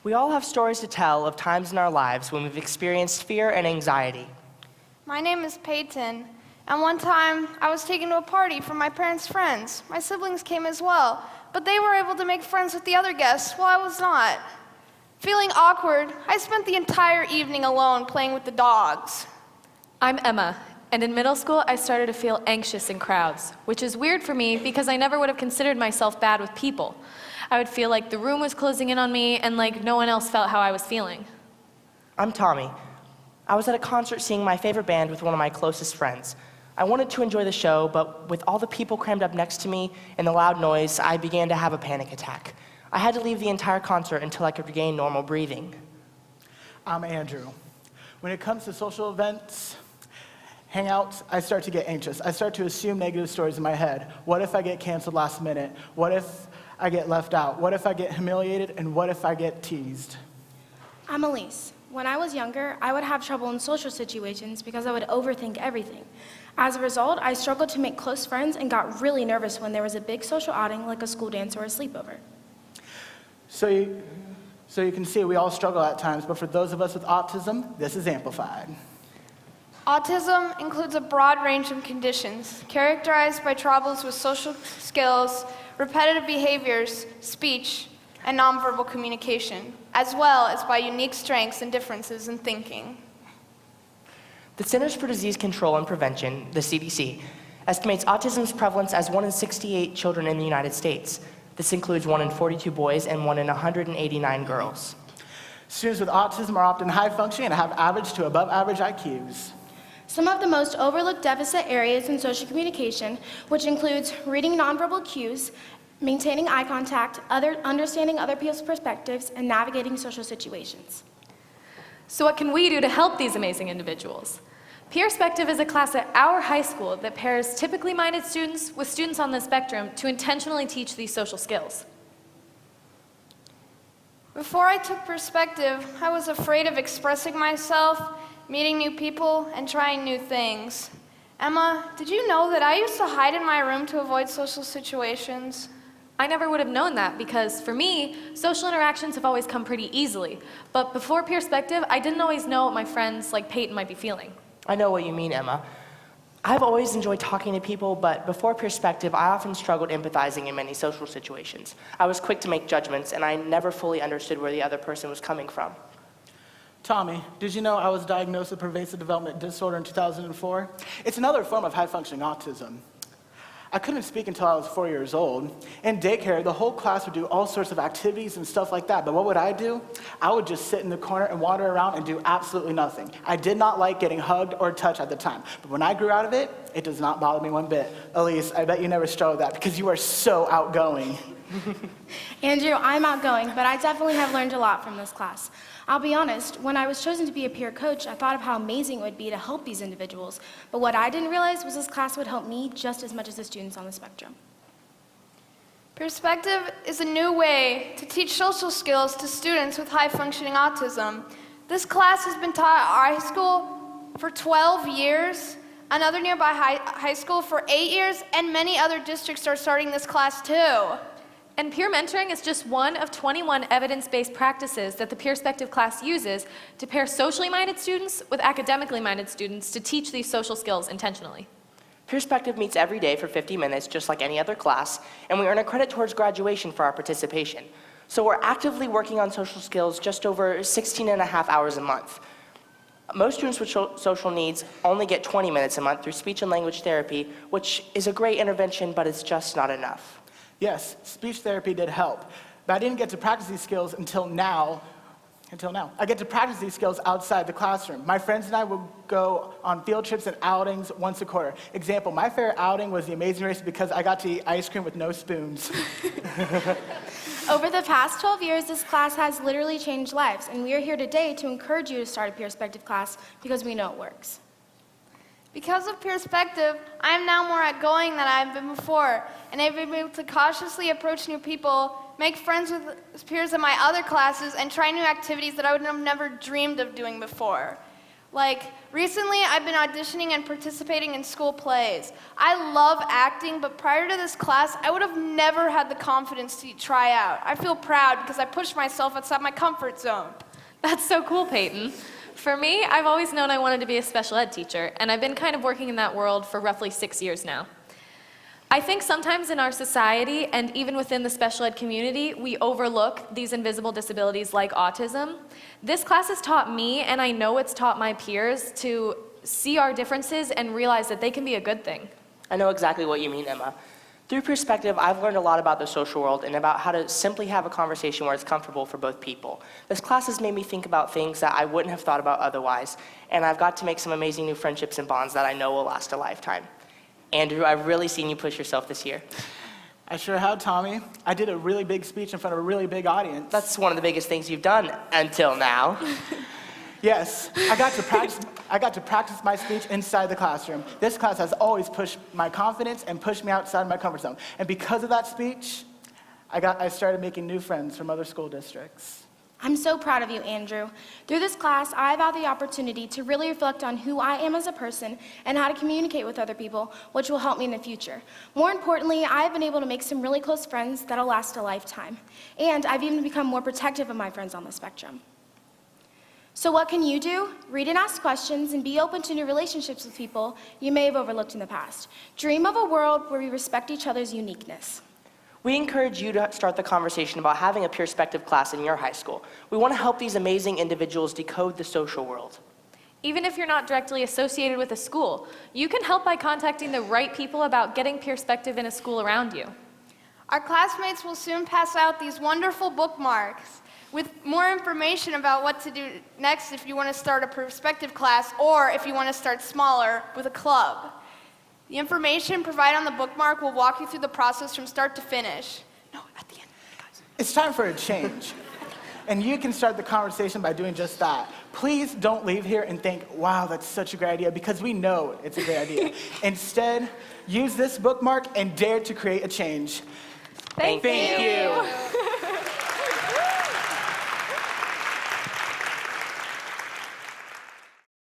We all have stories to tell of times in our lives when we've experienced fear and anxiety. My name is Peyton, and one time I was taken to a party for my parents' friends. My siblings came as well, but they were able to make friends with the other guests while I was not. Feeling awkward, I spent the entire evening alone playing with the dogs. I'm Emma, and in middle school I started to feel anxious in crowds, which is weird for me because I never would have considered myself bad with people. I would feel like the room was closing in on me and like no one else felt how I was feeling. I'm Tommy. I was at a concert seeing my favorite band with one of my closest friends. I wanted to enjoy the show, but with all the people crammed up next to me and the loud noise, I began to have a panic attack. I had to leave the entire concert until I could regain normal breathing. I'm Andrew. When it comes to social events, hangouts, I start to get anxious. I start to assume negative stories in my head. What if I get canceled last minute? What if I get left out? What if I get humiliated? And what if I get teased? I'm Elyse. When I was younger, I would have trouble in social situations because I would overthink everything. As a result, I struggled to make close friends and got really nervous when there was a big social outing like a school dance or a sleepover. So you can see we all struggle at times, but for those of us with autism, this is amplified. Autism includes a broad range of conditions characterized by troubles with social skills, repetitive behaviors, speech, and nonverbal communication, as well as by unique strengths and differences in thinking. The Centers for Disease Control and Prevention, the CDC, estimates autism's prevalence as 1 in 68 children in the United States. This includes 1 in 42 boys and 1 in 189 girls. Students with autism are often high functioning and have average to above average IQs. Some of the most overlooked deficit areas in social communication, which includes reading nonverbal cues, maintaining eye contact, understanding other people's perspectives, and navigating social situations. So what can we do to help these amazing individuals? Peerspective is a class at our high school that pairs typically minded students with students on the spectrum to intentionally teach these social skills. Before I took Peerspective, I was afraid of expressing myself, meeting new people, and trying new things. Emma, did you know that I used to hide in my room to avoid social situations? I never would have known that because, for me, social interactions have always come pretty easily. But before Peerspective, I didn't always know what my friends like Peyton might be feeling. I know what you mean, Emma. I've always enjoyed talking to people, but before Peerspective, I often struggled empathizing in many social situations. I was quick to make judgments, and I never fully understood where the other person was coming from. Tommy, did you know I was diagnosed with pervasive development disorder in 2004? It's another form of high-functioning autism. I couldn't speak until I was 4 years old. In daycare, the whole class would do all sorts of activities and stuff like that, but what would I do? I would just sit in the corner and wander around and do absolutely nothing. I did not like getting hugged or touched at the time, but when I grew out of it, it does not bother me one bit. Elyse, I bet you never struggled with that because you are so outgoing. Andrew, I'm outgoing, but I definitely have learned a lot from this class. I'll be honest, when I was chosen to be a peer coach, I thought of how amazing it would be to help these individuals. But what I didn't realize was this class would help me just as much as the students on the spectrum. Peerspective is a new way to teach social skills to students with high-functioning autism. This class has been taught at our high school for 12 years, another nearby high school for 8 years, and many other districts are starting this class too. And peer mentoring is just one of 21 evidence-based practices that the Peerspective class uses to pair socially minded students with academically minded students to teach these social skills intentionally. Peerspective meets every day for 50 minutes, just like any other class, and we earn a credit towards graduation for our participation. So we're actively working on social skills just over 16 and a half hours a month. Most students with social needs only get 20 minutes a month through speech and language therapy, which is a great intervention, but it's just not enough. Yes, speech therapy did help, but I didn't get to practice these skills until now. I get to practice these skills outside the classroom. My friends and I will go on field trips and outings once a quarter. Example, my favorite outing was the Amazing Race because I got to eat ice cream with no spoons. Over the past 12 years, this class has literally changed lives, and we are here today to encourage you to start a Peerspective class because we know it works. Because of Peerspective, I am now more outgoing than I have been before, and I've been able to cautiously approach new people, make friends with peers in my other classes, and try new activities that I would have never dreamed of doing before. Like, recently I've been auditioning and participating in school plays. I love acting, but prior to this class, I would have never had the confidence to try out. I feel proud because I pushed myself outside my comfort zone. That's so cool, Peyton. For me, I've always known I wanted to be a special ed teacher, and I've been kind of working in that world for roughly 6 years now. I think sometimes in our society, and even within the special ed community, we overlook these invisible disabilities like autism. This class has taught me, and I know it's taught my peers, to see our differences and realize that they can be a good thing. I know exactly what you mean, Emma. Through Peerspective, I've learned a lot about the social world and about how to simply have a conversation where it's comfortable for both people. This class has made me think about things that I wouldn't have thought about otherwise, and I've got to make some amazing new friendships and bonds that I know will last a lifetime. Andrew, I've really seen you push yourself this year. I sure have, Tommy. I did a really big speech in front of a really big audience. That's one of the biggest things you've done until now. Yes, I got to practice my speech inside the classroom. This class has always pushed my confidence and pushed me outside my comfort zone. And because of that speech, I started making new friends from other school districts. I'm so proud of you, Andrew. Through this class, I've had the opportunity to really reflect on who I am as a person and how to communicate with other people, which will help me in the future. More importantly, I've been able to make some really close friends that'll last a lifetime. And I've even become more protective of my friends on the spectrum. So what can you do? Read and ask questions and be open to new relationships with people you may have overlooked in the past. Dream of a world where we respect each other's uniqueness. We encourage you to start the conversation about having a Peerspective class in your high school. We want to help these amazing individuals decode the social world. Even if you're not directly associated with a school, you can help by contacting the right people about getting Peerspective in a school around you. Our classmates will soon pass out these wonderful bookmarks with more information about what to do next if you want to start a Peerspective class or if you want to start smaller with a club. The information provided on the bookmark will walk you through the process from start to finish. No, at the end, guys. It's time for a change. And you can start the conversation by doing just that. Please don't leave here and think, wow, that's such a great idea, because we know it's a great idea. Instead, use this bookmark and dare to create a change. Thank you.